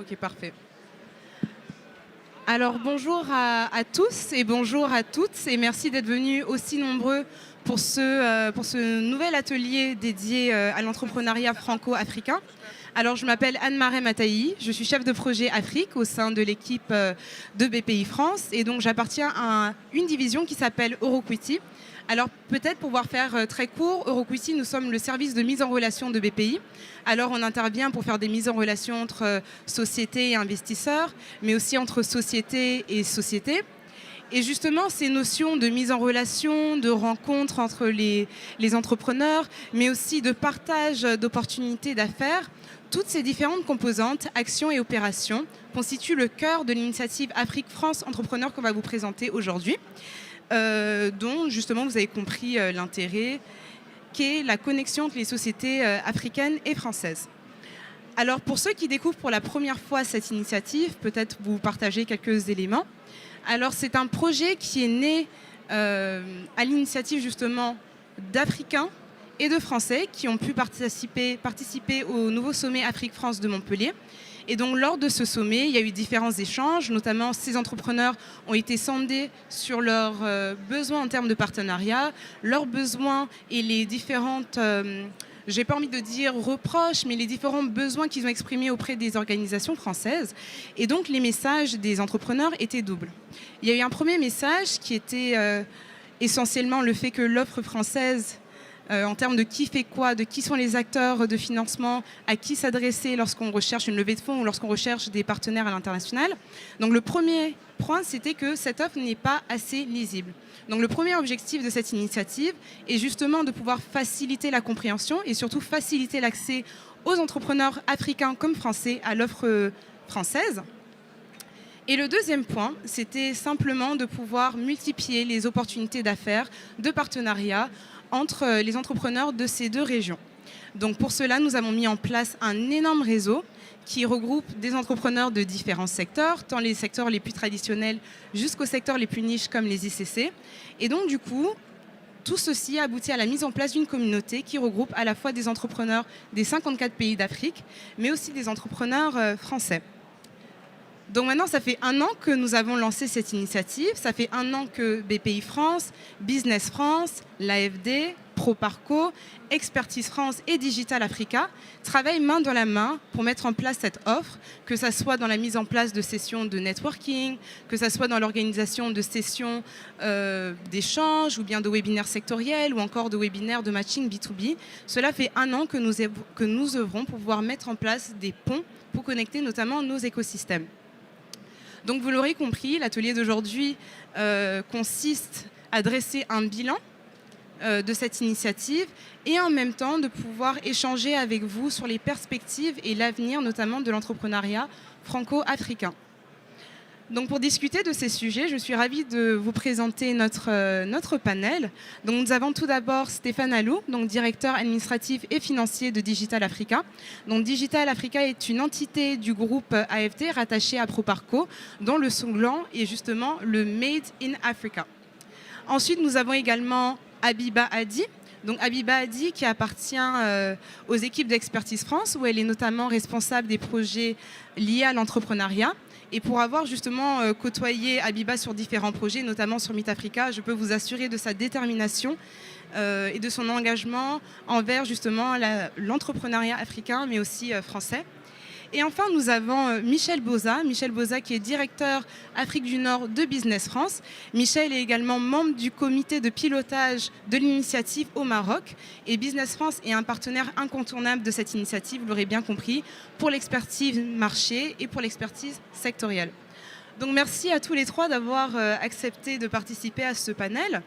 Ok, parfait. Alors bonjour à tous et bonjour à toutes et merci d'être venus aussi nombreux pour ce nouvel atelier dédié à l'entrepreneuriat franco-africain. Alors je m'appelle Anne-Marée Mataï, je suis chef de projet Afrique au sein de l'équipe de BPI France et donc j'appartiens à une division qui s'appelle Euroquity. Alors peut-être pour pouvoir faire très court, Euroquity, nous sommes le service de mise en relation de BPI. Alors on intervient pour faire des mises en relation entre sociétés et investisseurs, mais aussi entre sociétés et sociétés. Et justement, ces notions de mise en relation, de rencontre entre les entrepreneurs, mais aussi de partage d'opportunités d'affaires, toutes ces différentes composantes, actions et opérations, constituent le cœur de l'initiative Afrique-France Entrepreneurs qu'on va vous présenter aujourd'hui, dont justement vous avez compris l'intérêt, qu'est la connexion entre les sociétés africaines et françaises. Alors pour ceux qui découvrent pour la première fois cette initiative, peut-être vous partagez quelques éléments. Alors c'est un projet qui est né à l'initiative justement d'Africains et de Français qui ont pu participer au nouveau sommet Afrique-France de Montpellier. Et donc lors de ce sommet, il y a eu différents échanges, notamment ces entrepreneurs ont été sondés sur leurs besoins en termes de partenariat, leurs besoins et les différentes, j'ai pas envie de dire reproches, mais les différents besoins qu'ils ont exprimés auprès des organisations françaises. Et donc les messages des entrepreneurs étaient doubles. Il y a eu un premier message qui était essentiellement le fait que l'offre française en termes de qui fait quoi, de qui sont les acteurs de financement, à qui s'adresser lorsqu'on recherche une levée de fonds ou lorsqu'on recherche des partenaires à l'international. Donc le premier point, c'était que cette offre n'est pas assez lisible. Donc le premier objectif de cette initiative est justement de pouvoir faciliter la compréhension et surtout faciliter l'accès aux entrepreneurs africains comme français à l'offre française. Et le deuxième point, c'était simplement de pouvoir multiplier les opportunités d'affaires, de partenariat entre les entrepreneurs de ces deux régions. Donc pour cela, nous avons mis en place un énorme réseau qui regroupe des entrepreneurs de différents secteurs, tant les secteurs les plus traditionnels jusqu'aux secteurs les plus niches comme les ICC. Et donc du coup, tout ceci aboutit à la mise en place d'une communauté qui regroupe à la fois des entrepreneurs des 54 pays d'Afrique, mais aussi des entrepreneurs français. Donc maintenant, ça fait 1 an que nous avons lancé cette initiative. Ça fait 1 an que BPI France, Business France, l'AFD, Proparco, Expertise France et Digital Africa travaillent main dans la main pour mettre en place cette offre, que ce soit dans la mise en place de sessions de networking, que ce soit dans l'organisation de sessions d'échange ou bien de webinaires sectoriels ou encore de webinaires de matching B2B. Cela fait 1 an que nous œuvrons pour pouvoir mettre en place des ponts pour connecter notamment nos écosystèmes. Donc vous l'aurez compris, l'atelier d'aujourd'hui consiste à dresser un bilan de cette initiative et en même temps de pouvoir échanger avec vous sur les perspectives et l'avenir notamment de l'entrepreneuriat franco-africain. Donc pour discuter de ces sujets, je suis ravie de vous présenter notre panel. Donc nous avons tout d'abord Stéphane Allou, donc directeur administratif et financier de Digital Africa. Donc Digital Africa est une entité du groupe AFD rattachée à Proparco, dont le slogan est justement le Made in Africa. Ensuite, nous avons également Habiba Hadi. Donc Habiba Hadi qui appartient aux équipes d'Expertise France, où elle est notamment responsable des projets liés à l'entrepreneuriat. Et pour avoir justement côtoyé Habiba sur différents projets, notamment sur Meet Africa, je peux vous assurer de sa détermination et de son engagement envers justement l'entrepreneuriat africain, mais aussi français. Et enfin, nous avons Michel Boza. Michel Boza qui est directeur Afrique du Nord de Business France. Michel est également membre du comité de pilotage de l'initiative au Maroc. Et Business France est un partenaire incontournable de cette initiative, vous l'aurez bien compris, pour l'expertise marché et pour l'expertise sectorielle. Donc merci à tous les trois d'avoir accepté de participer à ce panel.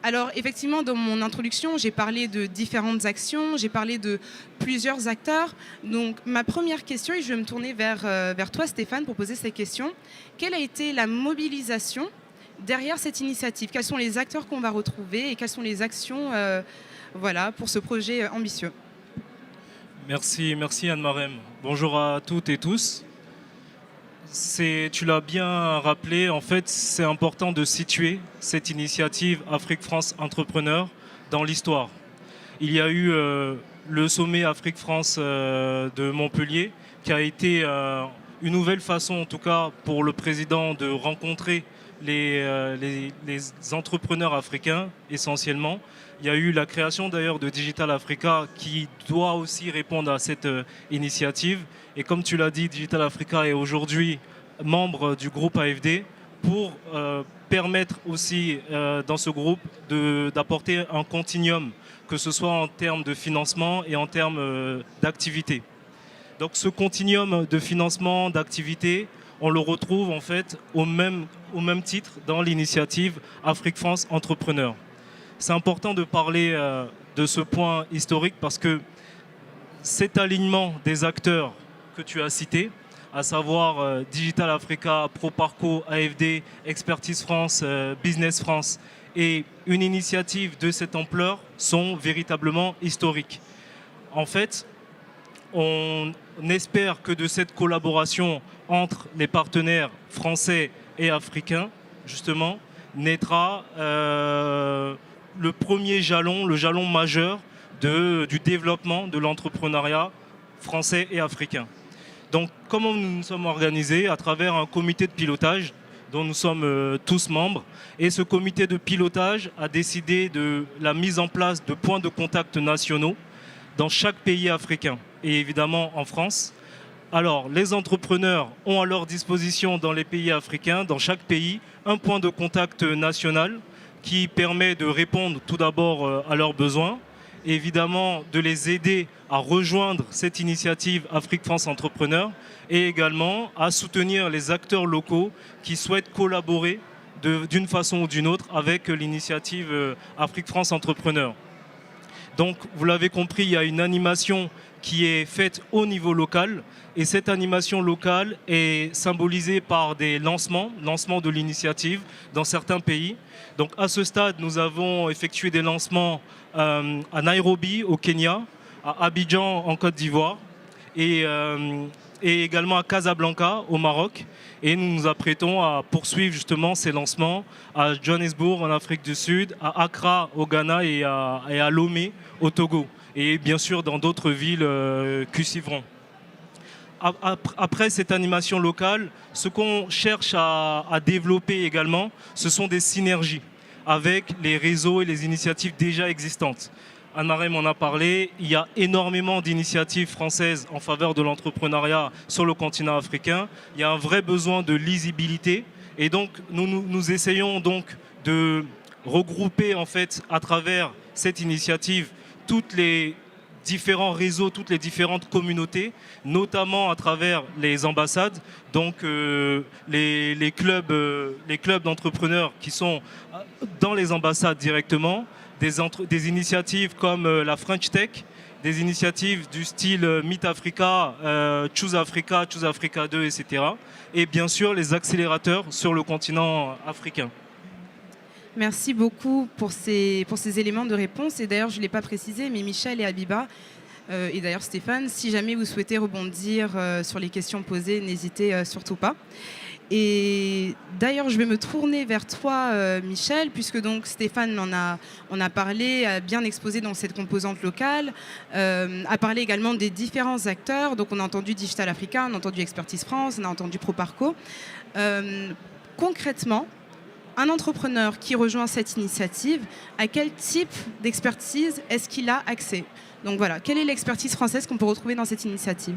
Alors effectivement, dans mon introduction, j'ai parlé de différentes actions, j'ai parlé de plusieurs acteurs. Donc ma première question, et je vais me tourner vers toi Stéphane pour poser cette question. Quelle a été la mobilisation derrière cette initiative? Quels sont les acteurs qu'on va retrouver et quelles sont les actions voilà, pour ce projet ambitieux? Merci Anne-Marème. Bonjour à toutes et tous. Tu l'as bien rappelé, en fait, c'est important de situer cette initiative Afrique-France Entrepreneur dans l'histoire. Il y a eu le sommet Afrique-France de Montpellier qui a été une nouvelle façon, en tout cas pour le président, de rencontrer les entrepreneurs africains essentiellement. Il y a eu la création d'ailleurs de Digital Africa qui doit aussi répondre à cette initiative. Et comme tu l'as dit, Digital Africa est aujourd'hui membre du groupe AFD pour permettre aussi dans ce groupe d'apporter un continuum, que ce soit en termes de financement et en termes d'activité. Donc ce continuum de financement, d'activité, on le retrouve en fait au même titre dans l'initiative Afrique-France Entrepreneur. C'est important de parler de ce point historique parce que cet alignement des acteurs que tu as cités, à savoir Digital Africa, Proparco, AFD, Expertise France, Business France, et une initiative de cette ampleur sont véritablement historiques. En fait, on espère que de cette collaboration entre les partenaires français et africains, justement, naîtra le premier jalon, le jalon majeur du développement de l'entrepreneuriat français et africain. Donc, comment nous nous sommes organisés? À travers un comité de pilotage dont nous sommes tous membres. Et ce comité de pilotage a décidé de la mise en place de points de contact nationaux dans chaque pays africain et évidemment en France. Alors, les entrepreneurs ont à leur disposition dans les pays africains, dans chaque pays, un point de contact national qui permet de répondre tout d'abord à leurs besoins, et évidemment de les aider à rejoindre cette initiative Afrique-France Entrepreneur et également à soutenir les acteurs locaux qui souhaitent collaborer d'une façon ou d'une autre avec l'initiative Afrique-France Entrepreneur. Donc, vous l'avez compris, il y a une animation qui est faite au niveau local et cette animation locale est symbolisée par des lancements de l'initiative dans certains pays. Donc, à ce stade, nous avons effectué des lancements à Nairobi, au Kenya, à Abidjan, en Côte d'Ivoire et également à Casablanca, au Maroc. Et nous nous apprêtons à poursuivre justement ces lancements à Johannesburg, en Afrique du Sud, à Accra, au Ghana et à Lomé, au Togo. Et bien sûr dans d'autres villes qui suivront. Après cette animation locale, ce qu'on cherche à développer également, ce sont des synergies avec les réseaux et les initiatives déjà existantes. Anne-Marie m'en a parlé, il y a énormément d'initiatives françaises en faveur de l'entrepreneuriat sur le continent africain. Il y a un vrai besoin de lisibilité et donc nous essayons donc de regrouper en fait à travers cette initiative toutes les différents réseaux, toutes les différentes communautés, notamment à travers les ambassades, donc les clubs d'entrepreneurs qui sont dans les ambassades directement, des initiatives comme la French Tech, des initiatives du style Meet Africa, Choose Africa, Choose Africa 2, etc. Et bien sûr les accélérateurs sur le continent africain. Merci beaucoup pour ces éléments de réponse. Et d'ailleurs, je ne l'ai pas précisé, mais Michel et Habiba, et d'ailleurs Stéphane, si jamais vous souhaitez rebondir sur les questions posées, n'hésitez surtout pas. Et d'ailleurs, je vais me tourner vers toi, Michel, puisque donc Stéphane en a parlé, a bien exposé dans cette composante locale, a parlé également des différents acteurs. Donc on a entendu Digital Africa, on a entendu Expertise France, on a entendu Proparco. Concrètement, un entrepreneur qui rejoint cette initiative, à quel type d'expertise est-ce qu'il a accès? Donc voilà, quelle est l'expertise française qu'on peut retrouver dans cette initiative?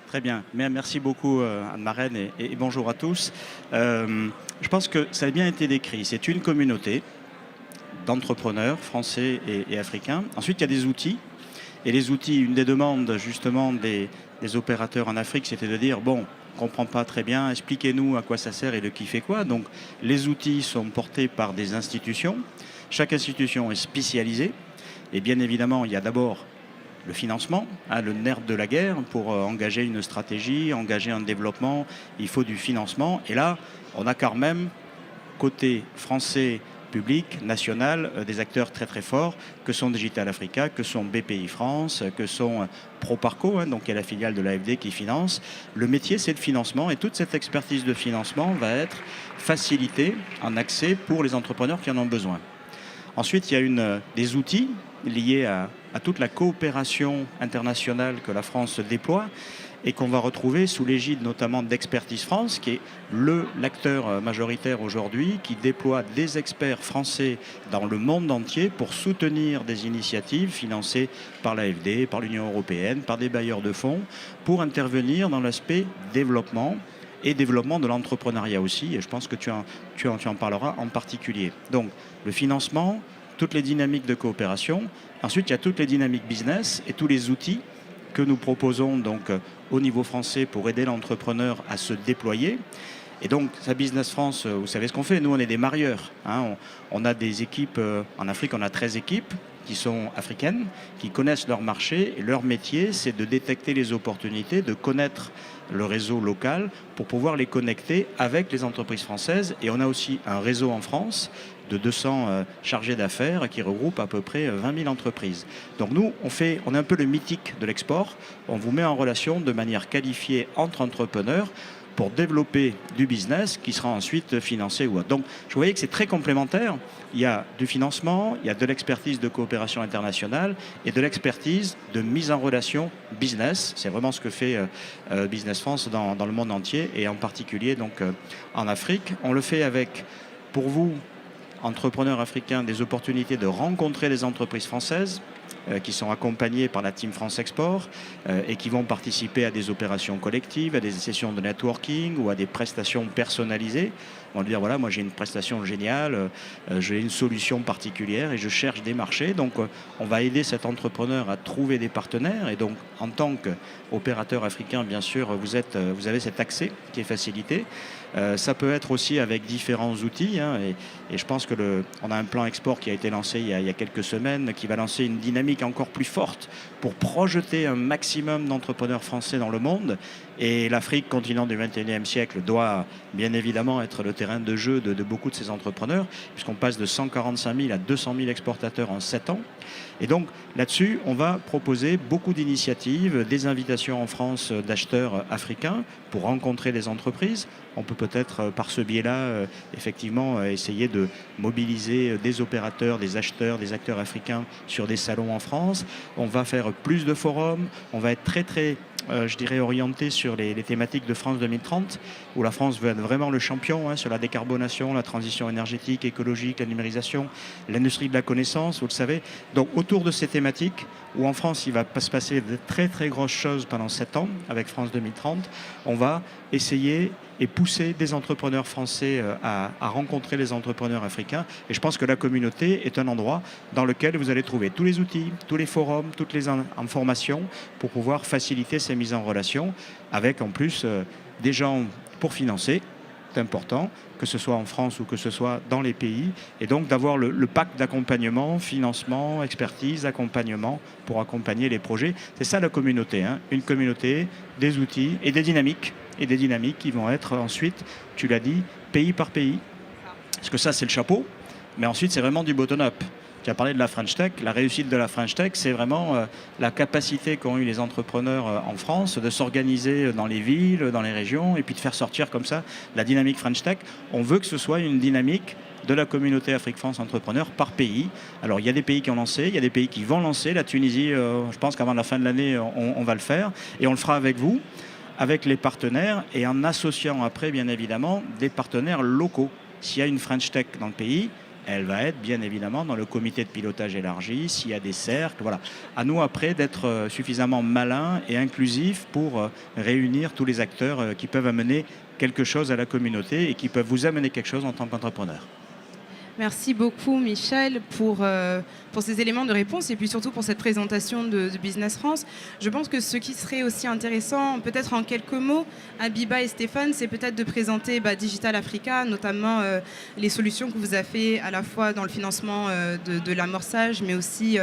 Très bien, merci beaucoup Anne-Marraine et bonjour à tous. Je pense que ça a bien été décrit, c'est une communauté d'entrepreneurs français et africains. Ensuite, il y a des outils. Et les outils, une des demandes justement des opérateurs en Afrique, c'était de dire, bon, on ne comprend pas très bien, expliquez-nous à quoi ça sert et de qui fait quoi. Donc les outils sont portés par des institutions. Chaque institution est spécialisée. Et bien évidemment, il y a d'abord le financement, le nerf de la guerre. Pour engager une stratégie, engager un développement, il faut du financement. Et là, on a quand même, côté français, public, national, des acteurs très très forts que sont Digital Africa, que sont BPI France, que sont Proparco, donc qui est la filiale de l'AFD qui finance. Le métier, c'est le financement et toute cette expertise de financement va être facilitée en accès pour les entrepreneurs qui en ont besoin. Ensuite, il y a des outils liés à toute la coopération internationale que la France déploie. et qu'on va retrouver sous l'égide notamment d'Expertise France, qui est l'acteur majoritaire aujourd'hui, qui déploie des experts français dans le monde entier pour soutenir des initiatives financées par l'AFD, par l'Union européenne, par des bailleurs de fonds, pour intervenir dans l'aspect développement et développement de l'entrepreneuriat aussi, et je pense que tu en parleras en particulier. Donc le financement, toutes les dynamiques de coopération, ensuite il y a toutes les dynamiques business et tous les outils que nous proposons donc au niveau français pour aider l'entrepreneur à se déployer. Et donc, sa Business France, vous savez ce qu'on fait, nous on est des marieurs. Hein. On a des équipes, en Afrique on a 13 équipes qui sont africaines, qui connaissent leur marché et leur métier, c'est de détecter les opportunités, de connaître le réseau local pour pouvoir les connecter avec les entreprises françaises. Et on a aussi un réseau en France de 200 chargés d'affaires qui regroupe à peu près 20 000 entreprises. Donc nous, on est un peu le mythique de l'export. On vous met en relation de manière qualifiée entre entrepreneurs pour développer du business qui sera ensuite financé ou autre. Donc je voyais que c'est très complémentaire. Il y a du financement, il y a de l'expertise de coopération internationale et de l'expertise de mise en relation business. C'est vraiment ce que fait Business France dans le monde entier et en particulier donc en Afrique. On le fait avec, pour vous, entrepreneurs africains, des opportunités de rencontrer des entreprises françaises qui sont accompagnés par la Team France Export et qui vont participer à des opérations collectives, à des sessions de networking ou à des prestations personnalisées. On va dire, voilà, moi j'ai une prestation géniale, j'ai une solution particulière et je cherche des marchés. Donc on va aider cet entrepreneur à trouver des partenaires. Et donc en tant qu'opérateur africain, bien sûr, vous avez cet accès qui est facilité. Ça peut être aussi avec différents outils. Hein, et je pense on a un plan export qui a été lancé il y a quelques semaines, qui va lancer une dynamique encore plus forte pour projeter un maximum d'entrepreneurs français dans le monde. Et l'Afrique, continent du 21e siècle, doit bien évidemment être le terrain de jeu de beaucoup de ces entrepreneurs, puisqu'on passe de 145 000 à 200 000 exportateurs en 7 ans. Et donc là-dessus, on va proposer beaucoup d'initiatives, des invitations en France d'acheteurs africains pour rencontrer des entreprises. On peut peut-être par ce biais-là, effectivement, essayer de mobiliser des opérateurs, des acheteurs, des acteurs africains sur des salons en France. On va faire plus de forums, on va être très je dirais orienté sur les thématiques de France 2030, où la France veut être vraiment le champion sur la décarbonation, la transition énergétique, écologique, la numérisation, l'industrie de la connaissance, vous le savez. Donc autour de ces thématiques, où en France il va se passer de très grosses choses pendant 7 ans avec France 2030, on va essayer et pousser des entrepreneurs français à rencontrer les entrepreneurs africains. Et je pense que la communauté est un endroit dans lequel vous allez trouver tous les outils, tous les forums, toutes les informations pour pouvoir faciliter ces mises en relation avec en plus des gens pour financer. C'est important, que ce soit en France ou que ce soit dans les pays, et donc d'avoir le pack d'accompagnement, financement, expertise, accompagnement pour accompagner les projets. C'est ça la communauté, hein. Une communauté, des outils et des dynamiques qui vont être ensuite, tu l'as dit, pays par pays. Parce que ça, c'est le chapeau, mais ensuite, c'est vraiment du bottom-up. Tu as parlé de la French Tech. La réussite de la French Tech, c'est vraiment la capacité qu'ont eu les entrepreneurs en France de s'organiser dans les villes, dans les régions, et puis de faire sortir comme ça la dynamique French Tech. On veut que ce soit une dynamique de la communauté Afrique-France Entrepreneurs par pays. Alors, il y a des pays qui ont lancé, il y a des pays qui vont lancer. La Tunisie, je pense qu'avant la fin de l'année, on va le faire. Et on le fera avec vous, avec les partenaires, et en associant après, bien évidemment, des partenaires locaux. S'il y a une French Tech dans le pays, elle va être bien évidemment dans le comité de pilotage élargi, s'il y a des cercles. Voilà. À nous après d'être suffisamment malins et inclusifs pour réunir tous les acteurs qui peuvent amener quelque chose à la communauté et qui peuvent vous amener quelque chose en tant qu'entrepreneur. Merci beaucoup Michel pour ces éléments de réponse et puis surtout pour cette présentation de Business France. Je pense que ce qui serait aussi intéressant, peut-être en quelques mots, Abiba et Stéphane, c'est peut-être de présenter Digital Africa, notamment les solutions que vous avez fait à la fois dans le financement de l'amorçage, mais aussi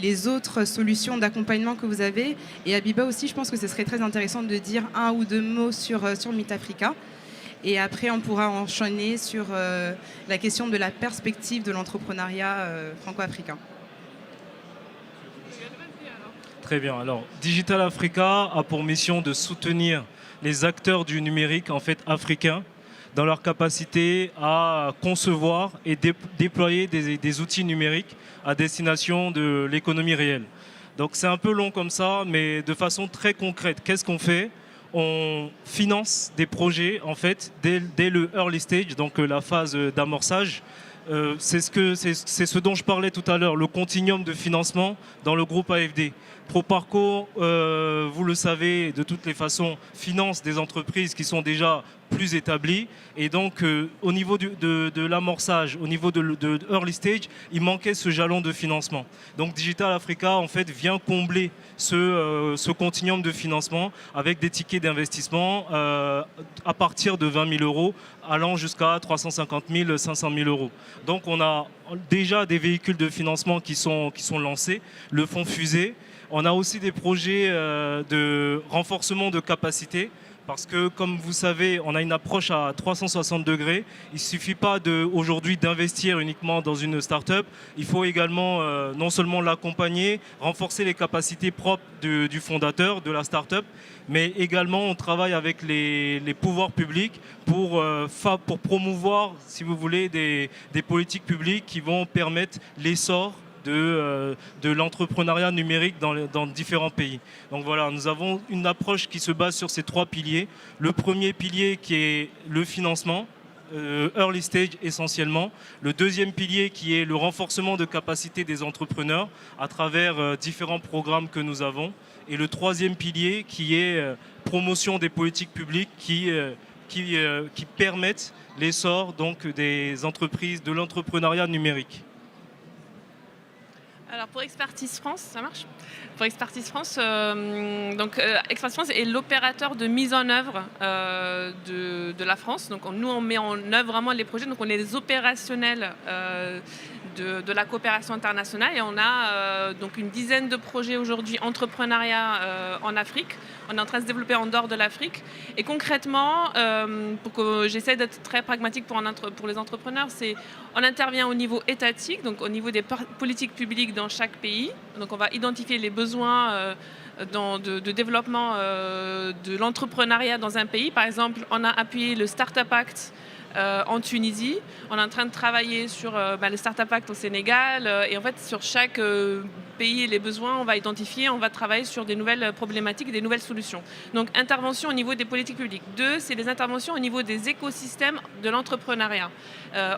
les autres solutions d'accompagnement que vous avez. Et Abiba aussi, je pense que ce serait très intéressant de dire un ou deux mots sur Meet Africa. Et après, on pourra enchaîner sur la question de la perspective de l'entrepreneuriat franco-africain. Très bien. Alors, Digital Africa a pour mission de soutenir les acteurs du numérique africains dans leur capacité à concevoir et déployer des outils numériques à destination de l'économie réelle. Donc, c'est un peu long comme ça, mais de façon très concrète. Qu'est-ce qu'on fait ? on finance des projets en fait dès le early stage, donc la phase d'amorçage. C'est ce dont je parlais tout à l'heure, le continuum de financement dans le groupe AFD. Proparco, vous le savez, de toutes les façons, finance des entreprises qui sont déjà plus établies. Et donc, au niveau de l'amorçage, au niveau de early stage, il manquait ce jalon de financement. Donc, Digital Africa, en fait, vient combler ce continuum de financement avec des tickets d'investissement à partir de 20 000 euros, allant jusqu'à 350 000, 500 000 euros. Donc, on a déjà des véhicules de financement qui sont lancés, le fonds Fusée. On a aussi des projets de renforcement de capacité parce que, comme vous savez, on a une approche à 360 degrés. Il ne suffit pas aujourd'hui d'investir uniquement dans une start-up. Il faut également non seulement l'accompagner, renforcer les capacités propres du fondateur de la start-up, mais également on travaille avec les pouvoirs publics pour promouvoir, si vous voulez, des politiques publiques qui vont permettre l'essor de l'entrepreneuriat numérique dans différents pays. Donc voilà, nous avons une approche qui se base sur ces 3 piliers. Le premier pilier qui est le financement, early stage essentiellement. Le deuxième pilier qui est le renforcement de capacité des entrepreneurs à travers différents programmes que nous avons. Et le troisième pilier qui est promotion des politiques publiques qui permettent l'essor donc des entreprises, de l'entrepreneuriat numérique. Alors pour Expertise France, ça marche ? Pour Expertise France, Expertise France est l'opérateur de mise en œuvre de la France. Donc nous, on met en œuvre vraiment les projets. Donc on est les opérationnels de la coopération internationale et on a donc une dizaine de projets aujourd'hui entrepreneuriat en Afrique. On est en train de se développer en dehors de l'Afrique. Et concrètement, pour que j'essaie d'être très pragmatique pour les entrepreneurs, on intervient au niveau étatique, donc au niveau des politiques publiques dans chaque pays. Donc on va identifier les besoins de développement de l'entrepreneuriat dans un pays. Par exemple, on a appuyé le Startup Act en Tunisie. On est en train de travailler sur le Startup Act au Sénégal. Et en fait, sur chaque pays et les besoins, on va identifier, on va travailler sur des nouvelles problématiques et des nouvelles solutions. Donc, intervention au niveau des politiques publiques. 2, c'est des interventions au niveau des écosystèmes de l'entrepreneuriat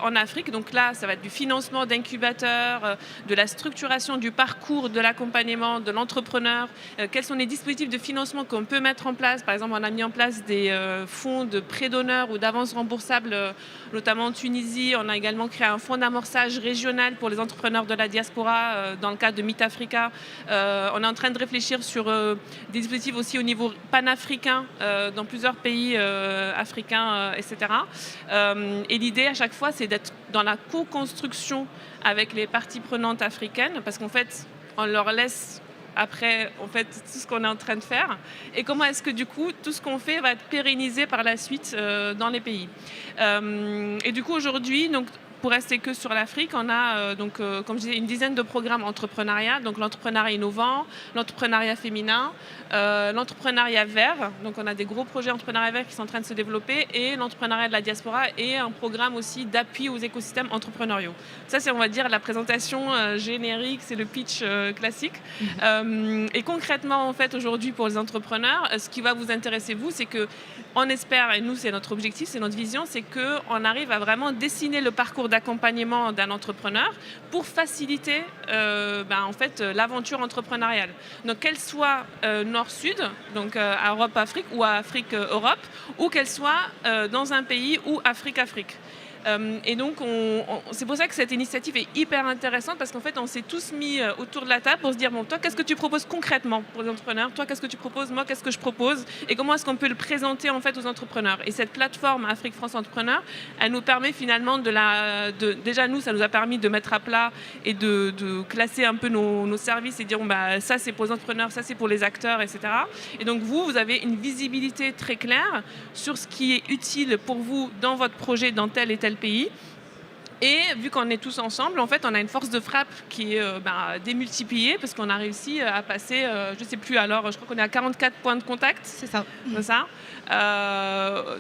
en Afrique. Donc là, ça va être du financement d'incubateurs, de la structuration du parcours de l'accompagnement de l'entrepreneur. Quels sont les dispositifs de financement qu'on peut mettre en place ? Par exemple, on a mis en place des fonds de prêts d'honneur ou d'avances remboursables, notamment en Tunisie. On a également créé un fonds d'amorçage régional pour les entrepreneurs de la diaspora dans le cadre de Meet Africa. On est en train de réfléchir sur des dispositifs aussi au niveau panafricain dans plusieurs pays africains, etc. Et l'idée à chaque fois, c'est d'être dans la co-construction avec les parties prenantes africaines parce qu'en fait, on leur laisse après en fait, tout ce qu'on est en train de faire et comment est-ce que du coup tout ce qu'on fait va être pérennisé par la suite dans les pays. Et du coup aujourd'hui, donc, pour rester que sur l'Afrique, on a comme je disais, une dizaine de programmes entrepreneuriat, donc l'entrepreneuriat innovant, l'entrepreneuriat féminin, l'entrepreneuriat vert, donc on a des gros projets entrepreneuriat vert qui sont en train de se développer, et l'entrepreneuriat de la diaspora et un programme aussi d'appui aux écosystèmes entrepreneuriaux. Ça, c'est, on va dire, la présentation générique, c'est le pitch classique. Et concrètement, en fait, aujourd'hui, pour les entrepreneurs, ce qui va vous intéresser, vous, c'est que on espère, et nous, c'est notre objectif, c'est notre vision, c'est qu'on arrive à vraiment dessiner le parcours d'accompagnement d'un entrepreneur pour faciliter en fait, l'aventure entrepreneuriale. Donc qu'elle soit nord-sud, donc à Europe-Afrique ou à Afrique-Europe, ou qu'elle soit dans un pays ou Afrique-Afrique. Et donc, c'est pour ça que cette initiative est hyper intéressante parce qu'en fait, on s'est tous mis autour de la table pour se dire, bon, toi, qu'est-ce que tu proposes concrètement pour les entrepreneurs ? Toi, qu'est-ce que tu proposes ? Moi, qu'est-ce que je propose ? Et comment est-ce qu'on peut le présenter en fait aux entrepreneurs ? Et cette plateforme Afrique France Entrepreneur, elle nous permet finalement déjà, nous, ça nous a permis de mettre à plat et de classer un peu nos services et dire, bon, ça, c'est pour les entrepreneurs, ça, c'est pour les acteurs, etc. Et donc, vous avez une visibilité très claire sur ce qui est utile pour vous dans votre projet, dans tel et tel pays. Et vu qu'on est tous ensemble, en fait, on a une force de frappe qui est démultipliée parce qu'on a réussi à passer, je ne sais plus alors, je crois qu'on est à 44 points de contact. C'est ça. C'est ça.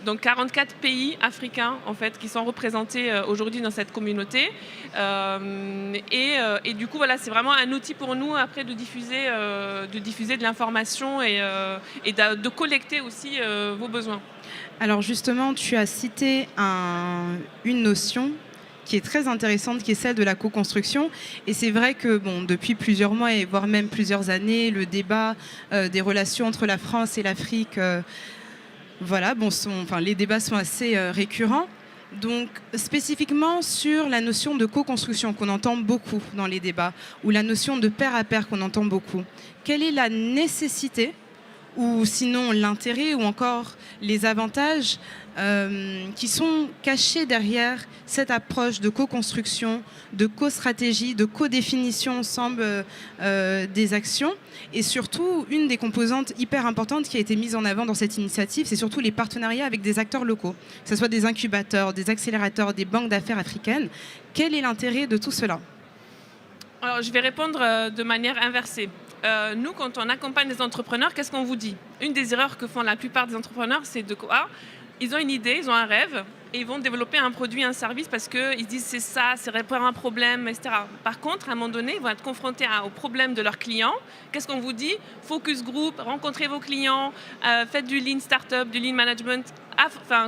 Donc 44 pays africains en fait qui sont représentés aujourd'hui dans cette communauté. Et du coup, voilà, c'est vraiment un outil pour nous après de diffuser de l'information et de collecter aussi vos besoins. Alors justement, tu as cité une notion qui est très intéressante, qui est celle de la co-construction. Et c'est vrai que depuis plusieurs mois, et voire même plusieurs années, le débat des relations entre la France et l'Afrique, les débats sont assez récurrents. Donc spécifiquement sur la notion de co-construction qu'on entend beaucoup dans les débats, ou la notion de pair à pair qu'on entend beaucoup, quelle est la nécessité ou sinon l'intérêt ou encore les avantages qui sont cachés derrière cette approche de co-construction, de co-stratégie, de co-définition ensemble des actions. Et surtout, une des composantes hyper importantes qui a été mise en avant dans cette initiative, c'est surtout les partenariats avec des acteurs locaux, que ce soit des incubateurs, des accélérateurs, des banques d'affaires africaines. Quel est l'intérêt de tout cela ? Alors, je vais répondre de manière inversée. Nous, quand on accompagne des entrepreneurs, qu'est-ce qu'on vous dit ? Une des erreurs que font la plupart des entrepreneurs, c'est de quoi ? Ils ont une idée, ils ont un rêve, et ils vont développer un produit, un service parce qu'ils disent c'est ça, c'est répondre à un problème, etc. Par contre, à un moment donné, ils vont être confrontés aux problèmes de leurs clients. Qu'est-ce qu'on vous dit ? Focus group, rencontrez vos clients, faites du lean startup, du lean management,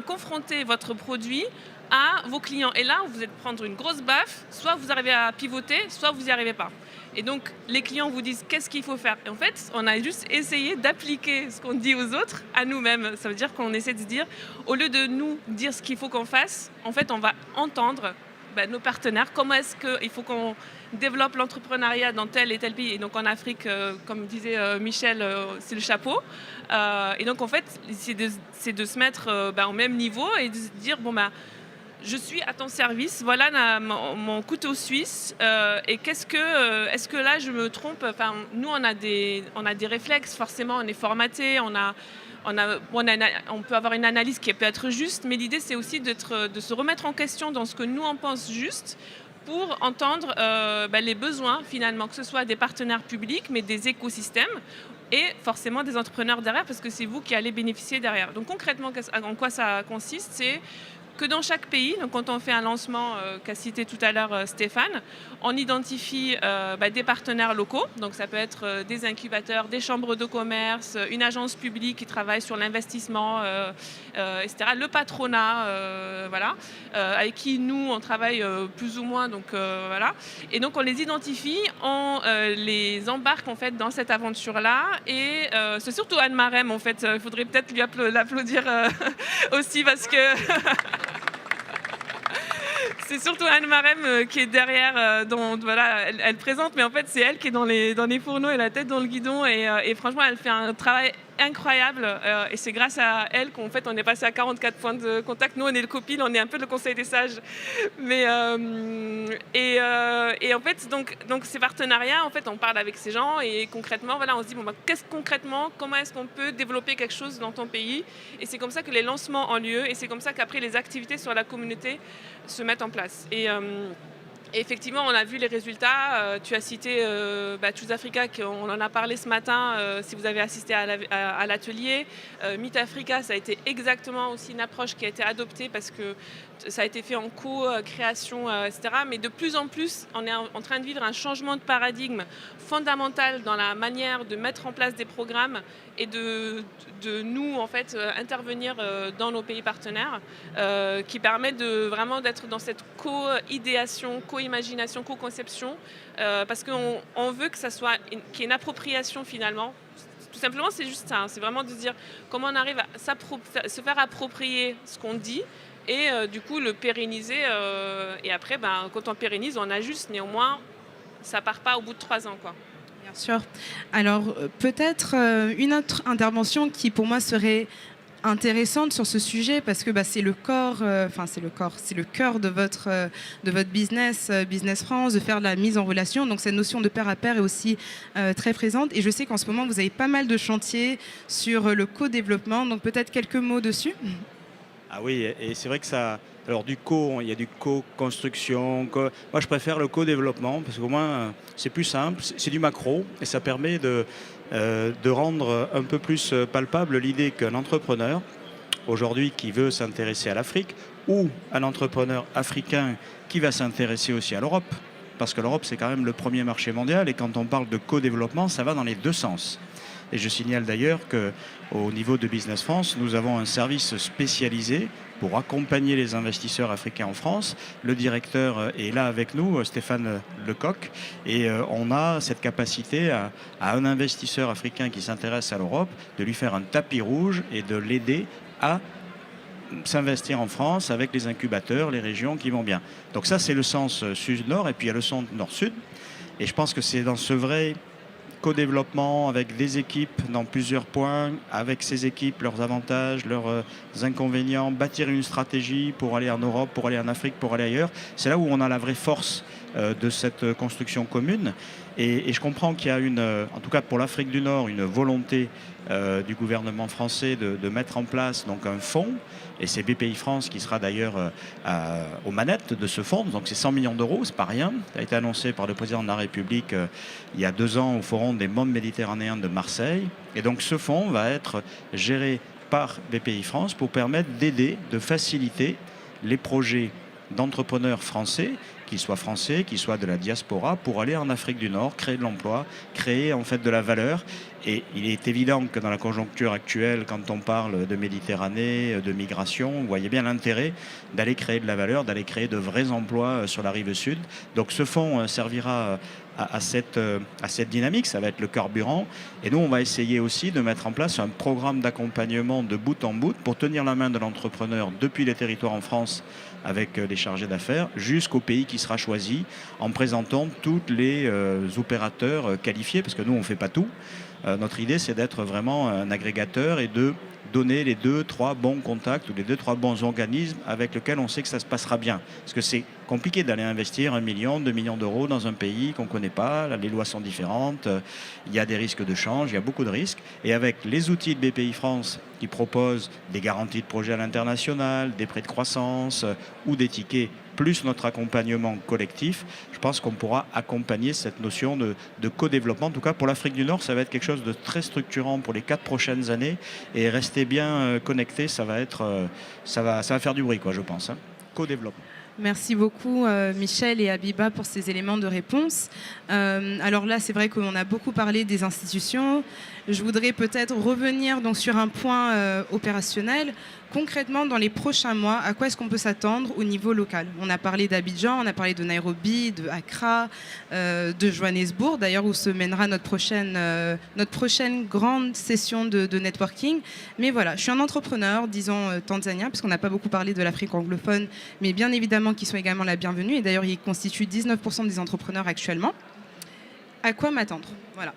confrontez votre produit à vos clients. Et là, vous allez prendre une grosse baffe, soit vous arrivez à pivoter, soit vous n'y arrivez pas. Et donc, les clients vous disent qu'est-ce qu'il faut faire. Et en fait, on a juste essayé d'appliquer ce qu'on dit aux autres à nous-mêmes. Ça veut dire qu'on essaie de se dire, au lieu de nous dire ce qu'il faut qu'on fasse, en fait, on va entendre nos partenaires. Comment est-ce qu'il faut qu'on développe l'entrepreneuriat dans tel et tel pays. Et donc, en Afrique, comme disait Michel, c'est le chapeau. Et donc, en fait, c'est de se mettre au même niveau et de se dire, je suis à ton service, voilà mon couteau suisse. Et est-ce que là je me trompe ? Nous on a des réflexes, forcément on est formaté, on peut avoir une analyse qui peut être juste, mais l'idée c'est aussi de se remettre en question dans ce que nous on pense juste pour entendre les besoins finalement, que ce soit des partenaires publics, mais des écosystèmes et forcément des entrepreneurs derrière, parce que c'est vous qui allez bénéficier derrière. Donc concrètement, en quoi ça consiste ? C'est que dans chaque pays, donc quand on fait un lancement qu'a cité tout à l'heure Stéphane, on identifie des partenaires locaux, donc ça peut être des incubateurs, des chambres de commerce, une agence publique qui travaille sur l'investissement, etc. Le patronat, avec qui nous on travaille plus ou moins, donc voilà. Et donc on les identifie, on les embarque en fait dans cette aventure-là, et c'est surtout Anne Marem en fait. Il faudrait peut-être lui l'applaudir aussi parce que c'est surtout Anne Marem qui est derrière, elle présente, mais en fait c'est elle qui est dans les fourneaux et la tête dans le guidon, et franchement elle fait un travail incroyable, et c'est grâce à elle qu'en fait on est passé à 44 points de contact. Nous on est le copil, on est un peu le conseil des sages, mais et en fait donc ces partenariats, en fait on parle avec ces gens et concrètement on se dit comment est-ce qu'on peut développer quelque chose dans ton pays, et c'est comme ça que les lancements ont lieu, et c'est comme ça qu'après les activités sur la communauté se mettent en place. Et effectivement, on a vu les résultats. Tu as cité Choose Africa, on en a parlé ce matin, si vous avez assisté à l'atelier. Meet Africa, ça a été exactement aussi une approche qui a été adoptée parce que ça a été fait en co-création, etc. Mais de plus en plus, on est en train de vivre un changement de paradigme fondamental dans la manière de mettre en place des programmes et de nous, en fait, intervenir dans nos pays partenaires, qui permet vraiment d'être dans cette co-idéation, co-imagination, co-conception, parce qu'on veut que ça soit qu'il y ait une appropriation finalement. Tout simplement, c'est juste ça. C'est vraiment de se dire comment on arrive à se faire approprier ce qu'on dit et du coup le pérenniser. Et après, quand on pérennise, on ajuste. Néanmoins, ça part pas au bout de 3 ans, quoi. Bien sûr. Alors peut-être une autre intervention qui pour moi serait intéressante sur ce sujet, parce que c'est le cœur de votre business, Business France, de faire de la mise en relation. Donc cette notion de pair à pair est aussi très présente. Et je sais qu'en ce moment, vous avez pas mal de chantiers sur le co-développement. Donc peut-être quelques mots dessus. Ah oui, et c'est vrai que ça Alors il y a du co-construction. Moi, je préfère le co-développement parce qu'au moins, c'est plus simple, c'est du macro et ça permet de rendre un peu plus palpable l'idée qu'un entrepreneur, aujourd'hui, qui veut s'intéresser à l'Afrique, ou un entrepreneur africain qui va s'intéresser aussi à l'Europe, parce que l'Europe, c'est quand même le premier marché mondial et quand on parle de co-développement, ça va dans les deux sens. Et je signale d'ailleurs qu'au niveau de Business France, nous avons un service spécialisé pour accompagner les investisseurs africains en France. Le directeur est là avec nous, Stéphane Lecoq, et on a cette capacité à un investisseur africain qui s'intéresse à l'Europe, de lui faire un tapis rouge et de l'aider à s'investir en France avec les incubateurs, les régions qui vont bien. Donc ça, c'est le sens sud-nord, et puis il y a le sens nord-sud. Et je pense que c'est dans ce vrai co-développement avec des équipes dans plusieurs points, avec ces équipes, leurs avantages, leurs inconvénients, bâtir une stratégie pour aller en Europe, pour aller en Afrique, pour aller ailleurs. C'est là où on a la vraie force de cette construction commune. Et je comprends qu'il y a en tout cas pour l'Afrique du Nord, une volonté du gouvernement français de mettre en place donc un fonds. Et c'est BPI France qui sera d'ailleurs aux manettes de ce fonds. Donc c'est 100 millions d'euros, c'est pas rien. Ça a été annoncé par le président de la République il y a 2 ans au Forum des mondes méditerranéens de Marseille. Et donc ce fonds va être géré par BPI France pour permettre d'aider, de faciliter les projets d'entrepreneurs français, qu'ils soient de la diaspora, pour aller en Afrique du Nord, créer de l'emploi, créer en fait de la valeur. Et il est évident que dans la conjoncture actuelle, quand on parle de Méditerranée, de migration, vous voyez bien l'intérêt d'aller créer de la valeur, d'aller créer de vrais emplois sur la rive sud. Donc ce fonds servira à cette dynamique, ça va être le carburant. Et nous, on va essayer aussi de mettre en place un programme d'accompagnement de bout en bout pour tenir la main de l'entrepreneur depuis les territoires en France avec les chargés d'affaires jusqu'au pays qui sera choisi en présentant tous les opérateurs qualifiés, parce que nous, on ne fait pas tout. Notre idée, c'est d'être vraiment un agrégateur et de donner les 2-3 bons contacts ou les 2-3 bons organismes avec lesquels on sait que ça se passera bien. Parce que c'est compliqué d'aller investir 1 million, 2 millions d'euros dans un pays qu'on ne connaît pas. Là, les lois sont différentes, il y a des risques de change, il y a beaucoup de risques. Et avec les outils de BPI France qui proposent des garanties de projet à l'international, des prêts de croissance ou des tickets, plus notre accompagnement collectif, je pense qu'on pourra accompagner cette notion de co-développement. En tout cas, pour l'Afrique du Nord, ça va être quelque chose de très structurant pour les 4 prochaines années. Et rester bien connecté, ça va faire du bruit, quoi, je pense. Hein. Co-développement. Merci beaucoup Michel et Abiba pour ces éléments de réponse. Alors là, c'est vrai qu'on a beaucoup parlé des institutions. Je voudrais peut-être revenir donc sur un point opérationnel. Concrètement, dans les prochains mois, à quoi est-ce qu'on peut s'attendre au niveau local? On a parlé d'Abidjan, on a parlé de Nairobi, de Accra, de Johannesburg, d'ailleurs où se mènera notre prochaine grande session de networking. Mais voilà, je suis un entrepreneur, disons tanzanien, puisqu'on n'a pas beaucoup parlé de l'Afrique anglophone, mais bien évidemment qu'ils sont également la bienvenue. Et d'ailleurs, ils constituent 19% des entrepreneurs actuellement. À quoi m'attendre? Voilà.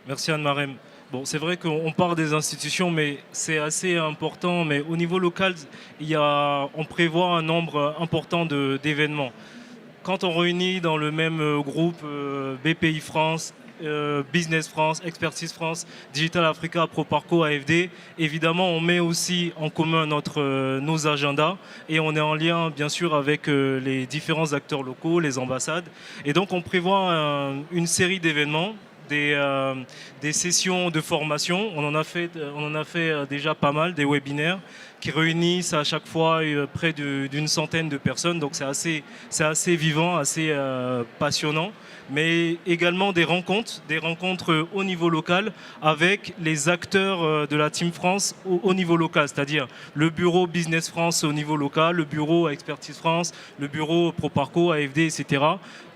Merci Anne-Marème. Bon, c'est vrai qu'on parle des institutions, mais c'est assez important. Mais au niveau local, on prévoit un nombre important d'événements. Quand on réunit dans le même groupe BPI France, Business France, Expertise France, Digital Africa, Proparco, AFD, évidemment, on met aussi en commun nos agendas et on est en lien, bien sûr, avec les différents acteurs locaux, les ambassades. Et donc, on prévoit une série d'événements. Des sessions de formation. On en a fait déjà pas mal, des webinaires qui réunissent à chaque fois près d'une centaine de personnes. Donc c'est assez vivant, assez passionnant. Mais également des rencontres au niveau local avec les acteurs de la Team France au niveau local, c'est-à-dire le bureau Business France au niveau local, le bureau Expertise France, le bureau Proparco, AFD, etc.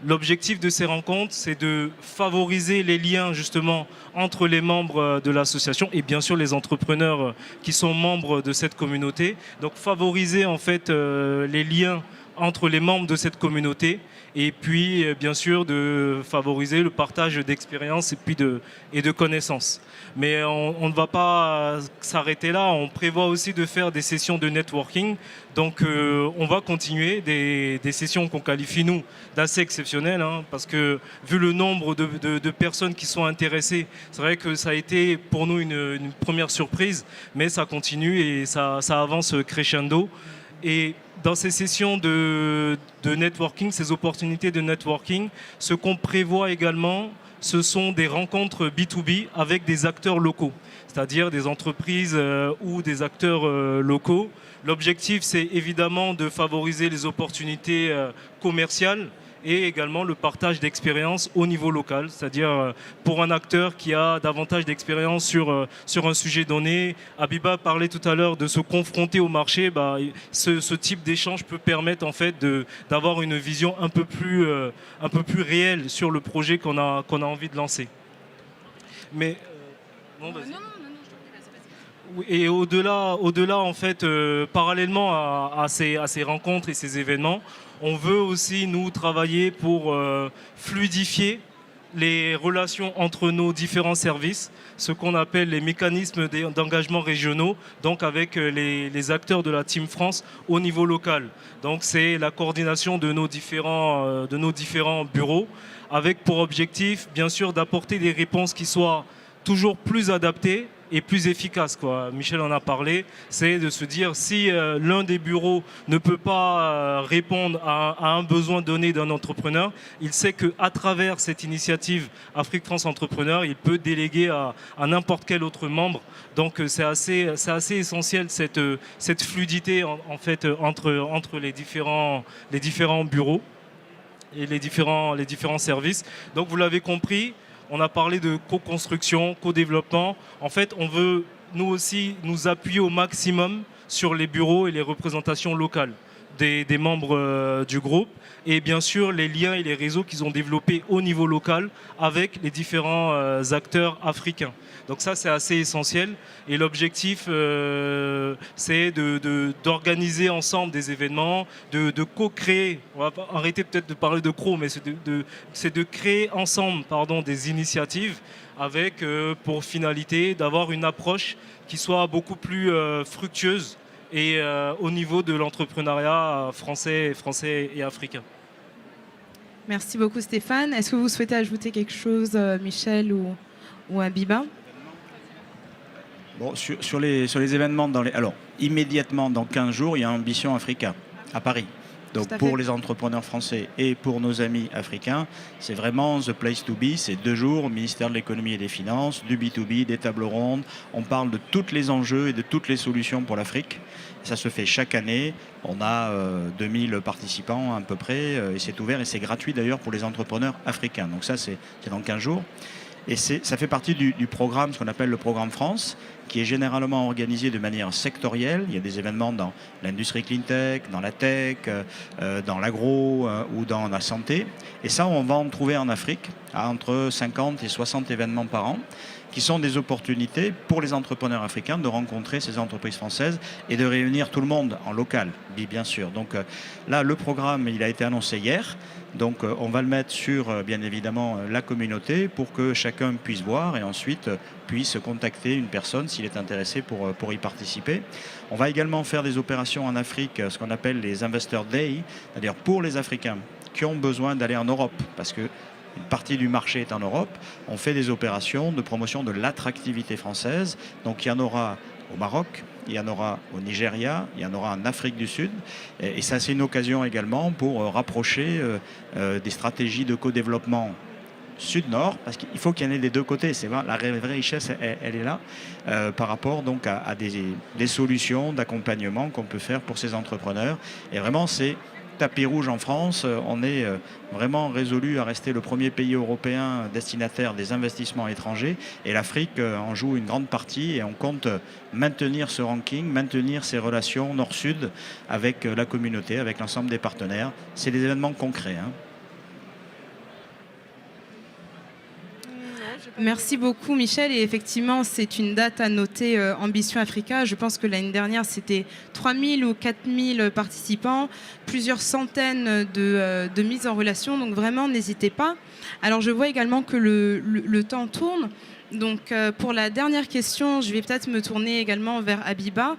L'objectif de ces rencontres, c'est de favoriser les liens justement entre les membres de l'association et bien sûr les entrepreneurs qui sont membres de cette communauté. Donc favoriser en fait les liens entre les membres de cette communauté et puis bien sûr de favoriser le partage d'expériences et de connaissances. Mais on ne va pas s'arrêter là, on prévoit aussi de faire des sessions de networking. Donc on va continuer des sessions qu'on qualifie nous d'assez exceptionnelles, hein, parce que vu le nombre de personnes qui sont intéressées, c'est vrai que ça a été pour nous une première surprise, mais ça continue et ça avance crescendo. Et dans ces sessions de networking, ces opportunités de networking, ce qu'on prévoit également, ce sont des rencontres B2B avec des acteurs locaux, c'est-à-dire des entreprises ou des acteurs locaux. L'objectif, c'est évidemment de favoriser les opportunités commerciales et également le partage d'expériences au niveau local, c'est-à-dire pour un acteur qui a davantage d'expérience sur un sujet donné. Abiba parlait tout à l'heure de se confronter au marché. Ce type d'échange peut permettre en fait d'avoir une vision un peu plus réelle sur le projet qu'on a envie de lancer. Mais bon, vas-y. Et au-delà, en fait, parallèlement à ces rencontres et ces événements, on veut aussi, nous, travailler pour fluidifier les relations entre nos différents services, ce qu'on appelle les mécanismes d'engagement régionaux, donc avec les acteurs de la Team France au niveau local. Donc c'est la coordination de nos différents bureaux, avec pour objectif, bien sûr, d'apporter des réponses qui soient toujours plus adaptées et plus efficace, quoi. Michel en a parlé, c'est de se dire si l'un des bureaux ne peut pas répondre à un besoin donné d'un entrepreneur, il sait qu'à travers cette initiative Afrique France Entrepreneur, il peut déléguer à n'importe quel autre membre. Donc c'est assez essentiel cette fluidité en fait entre les différents bureaux et les différents services. Donc vous l'avez compris, on a parlé de co-construction, co-développement. En fait, on veut, nous aussi, nous appuyer au maximum sur les bureaux et les représentations locales des membres du groupe. Et bien sûr, les liens et les réseaux qu'ils ont développés au niveau local avec les différents acteurs africains. Donc ça, c'est assez essentiel. Et l'objectif, c'est d'organiser ensemble des événements, de co-créer. On va arrêter peut-être de parler de CRO, mais c'est de créer ensemble des initiatives avec pour finalité d'avoir une approche qui soit beaucoup plus fructueuse et au niveau de l'entrepreneuriat français et africain. Merci beaucoup Stéphane. Est-ce que vous souhaitez ajouter quelque chose, Michel ou Abiba ? Bon, sur les événements, alors immédiatement dans 15 jours, il y a Ambition Africa à Paris. Donc pour les entrepreneurs français et pour nos amis africains, c'est vraiment the place to be. C'est 2 jours au ministère de l'économie et des finances, du B2B, des tables rondes. On parle de tous les enjeux et de toutes les solutions pour l'Afrique. Ça se fait chaque année. On a 2000 participants à peu près et c'est ouvert et c'est gratuit d'ailleurs pour les entrepreneurs africains. Donc ça, c'est dans 15 jours. Et ça fait partie du programme, ce qu'on appelle le programme France, qui est généralement organisé de manière sectorielle. Il y a des événements dans l'industrie clean tech, dans la tech, dans l'agro ou dans la santé. Et ça, on va en trouver en Afrique, à entre 50 et 60 événements par an, qui sont des opportunités pour les entrepreneurs africains de rencontrer ces entreprises françaises et de réunir tout le monde en local, bien sûr. Donc là, le programme, il a été annoncé hier. Donc on va le mettre sur, bien évidemment, la communauté pour que chacun puisse voir et ensuite puisse contacter une personne s'il est intéressé pour y participer. On va également faire des opérations en Afrique, ce qu'on appelle les Investor Day, c'est-à-dire pour les Africains qui ont besoin d'aller en Europe, parce que une partie du marché est en Europe. On fait des opérations de promotion de l'attractivité française. Donc il y en aura au Maroc, il y en aura au Nigeria, il y en aura en Afrique du Sud. Et ça, c'est une occasion également pour rapprocher des stratégies de co-développement sud-nord, parce qu'il faut qu'il y en ait des deux côtés. C'est vrai, la vraie richesse, elle est là, par rapport donc à des solutions d'accompagnement qu'on peut faire pour ces entrepreneurs. Et vraiment, c'est tapis rouge en France. On est vraiment résolu à rester le premier pays européen destinataire des investissements étrangers. Et l'Afrique en joue une grande partie et on compte maintenir ce ranking, maintenir ces relations nord-sud avec la communauté, avec l'ensemble des partenaires. C'est des événements concrets. Merci beaucoup Michel, et effectivement c'est une date à noter, Ambition Africa. Je pense que l'année dernière c'était 3000 ou 4000 participants, plusieurs centaines de mises en relation, donc vraiment n'hésitez pas. Alors je vois également que le temps tourne, Donc pour la dernière question, je vais peut-être me tourner également vers Habiba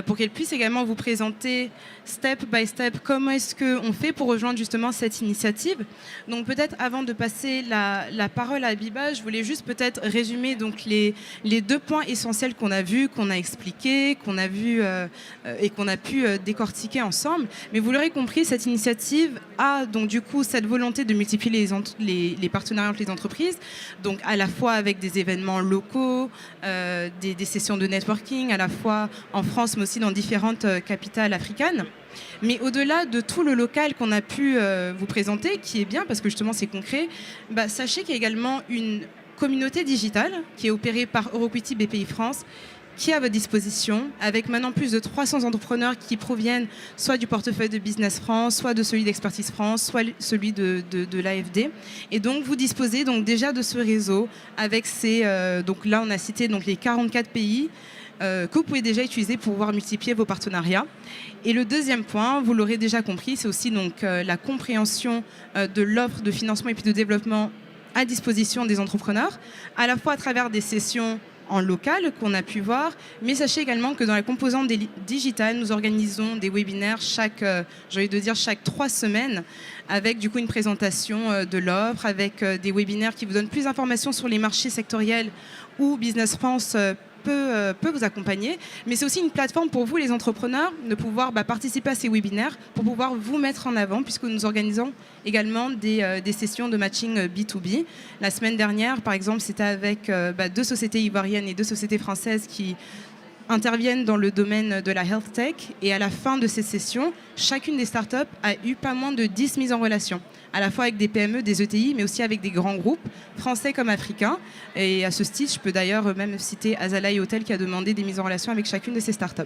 pour qu'elle puisse également vous présenter step by step comment est-ce qu'on fait pour rejoindre justement cette initiative. Donc peut-être avant de passer la parole à Habiba, je voulais juste peut-être résumer donc les 2 points essentiels qu'on a vus, qu'on a expliqués, qu'on a vus et qu'on a pu décortiquer ensemble. Mais vous l'aurez compris, cette initiative a donc du coup cette volonté de multiplier les partenariats entre les entreprises, donc à la fois avec des événements locaux, des sessions de networking, à la fois en France mais aussi dans différentes capitales africaines. Mais au-delà de tout le local qu'on a pu vous présenter, qui est bien parce que justement c'est concret, sachez qu'il y a également une communauté digitale qui est opérée par Euroquity BPI France, qui est à votre disposition, avec maintenant plus de 300 entrepreneurs qui proviennent soit du portefeuille de Business France, soit de celui d'Expertise France, soit celui de l'AFD. Et donc, vous disposez donc déjà de ce réseau avec donc là, on a cité donc les 44 pays que vous pouvez déjà utiliser pour pouvoir multiplier vos partenariats. Et le deuxième point, vous l'aurez déjà compris, c'est aussi donc la compréhension de l'offre de financement et puis de développement à disposition des entrepreneurs, à la fois à travers des sessions en local qu'on a pu voir, mais sachez également que dans la composante digitale, nous organisons des webinaires chaque 3 semaines avec du coup une présentation de l'offre, avec des webinaires qui vous donnent plus d'informations sur les marchés sectoriels où Business France peut vous accompagner, mais c'est aussi une plateforme pour vous les entrepreneurs de pouvoir participer à ces webinaires pour pouvoir vous mettre en avant puisque nous organisons également des sessions de matching B2B. La semaine dernière, par exemple, c'était avec 2 sociétés ivoiriennes et 2 sociétés françaises qui interviennent dans le domaine de la health tech et à la fin de ces sessions, chacune des startups a eu pas moins de 10 mises en relation, à la fois avec des PME, des ETI, mais aussi avec des grands groupes, français comme africains. Et à ce titre, je peux d'ailleurs même citer Azalaï Hotel qui a demandé des mises en relation avec chacune de ces startups.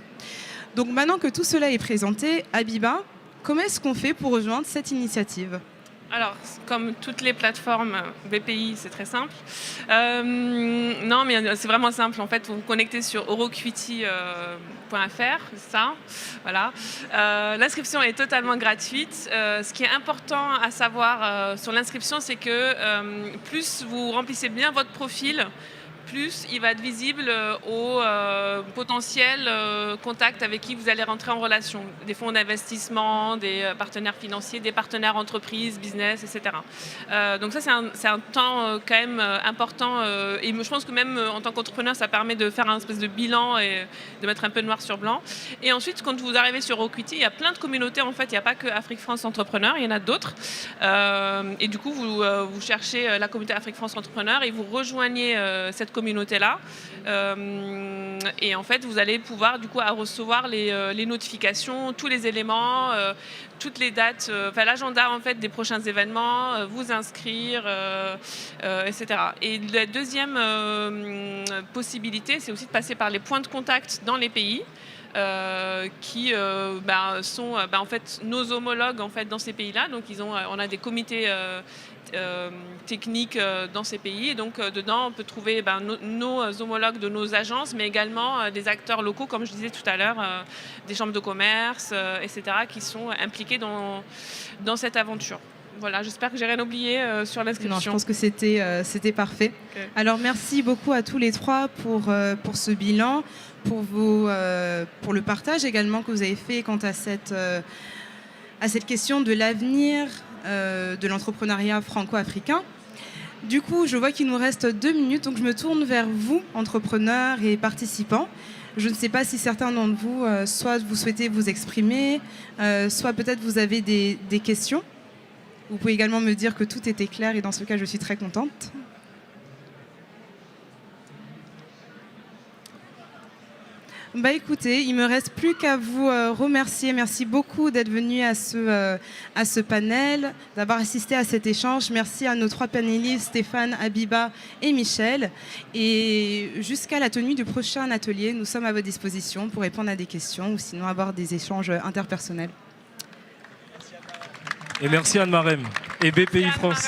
Donc maintenant que tout cela est présenté, Habiba, comment est-ce qu'on fait pour rejoindre cette initiative ? Alors, comme toutes les plateformes BPI, c'est très simple. Non, mais c'est vraiment simple. En fait, vous vous connectez sur euroquity.fr, c'est ça. Voilà. L'inscription est totalement gratuite. Ce qui est important à savoir sur l'inscription, c'est que plus vous remplissez bien votre profil, plus il va être visible aux potentiels contacts avec qui vous allez rentrer en relation. Des fonds d'investissement, des partenaires financiers, des partenaires entreprises, business, etc. Donc ça, c'est un temps quand même important. Et je pense que même en tant qu'entrepreneur, ça permet de faire un espèce de bilan et de mettre un peu noir sur blanc. Et ensuite, quand vous arrivez sur Euroquity, il y a plein de communautés. En fait, il n'y a pas que Afrique France Entrepreneur, il y en a d'autres. Et du coup, vous cherchez la communauté Afrique France Entrepreneur et vous rejoignez cette communauté-là. Et en fait, vous allez pouvoir du coup recevoir les notifications, tous les éléments, toutes les dates, l'agenda en fait des prochains événements, vous inscrire, etc. Et la deuxième possibilité, c'est aussi de passer par les points de contact dans les pays. Qui sont en fait nos homologues en fait dans ces pays-là. Donc on a des comités techniques dans ces pays. Et donc dedans on peut trouver nos homologues de nos agences, mais également des acteurs locaux, comme je disais tout à l'heure, des chambres de commerce, etc., qui sont impliqués dans cette aventure. Voilà, j'espère que j'ai rien oublié sur l'inscription. Non, je pense que c'était parfait. Okay. Alors merci beaucoup à tous les 3 pour ce bilan, pour le partage également que vous avez fait quant à cette question de l'avenir de l'entrepreneuriat franco-africain. Du coup, je vois qu'il nous reste 2 minutes, donc je me tourne vers vous, entrepreneurs et participants. Je ne sais pas si certains d'entre vous, soit vous souhaitez vous exprimer, soit peut-être vous avez des questions. Vous pouvez également me dire que tout était clair et dans ce cas, je suis très contente. Écoutez, il ne me reste plus qu'à vous remercier. Merci beaucoup d'être venu à ce panel, d'avoir assisté à cet échange. Merci à nos 3 panélistes, Stéphane, Habiba et Michel. Et jusqu'à la tenue du prochain atelier, nous sommes à votre disposition pour répondre à des questions ou sinon avoir des échanges interpersonnels. Et merci Anne Marem et BPI France.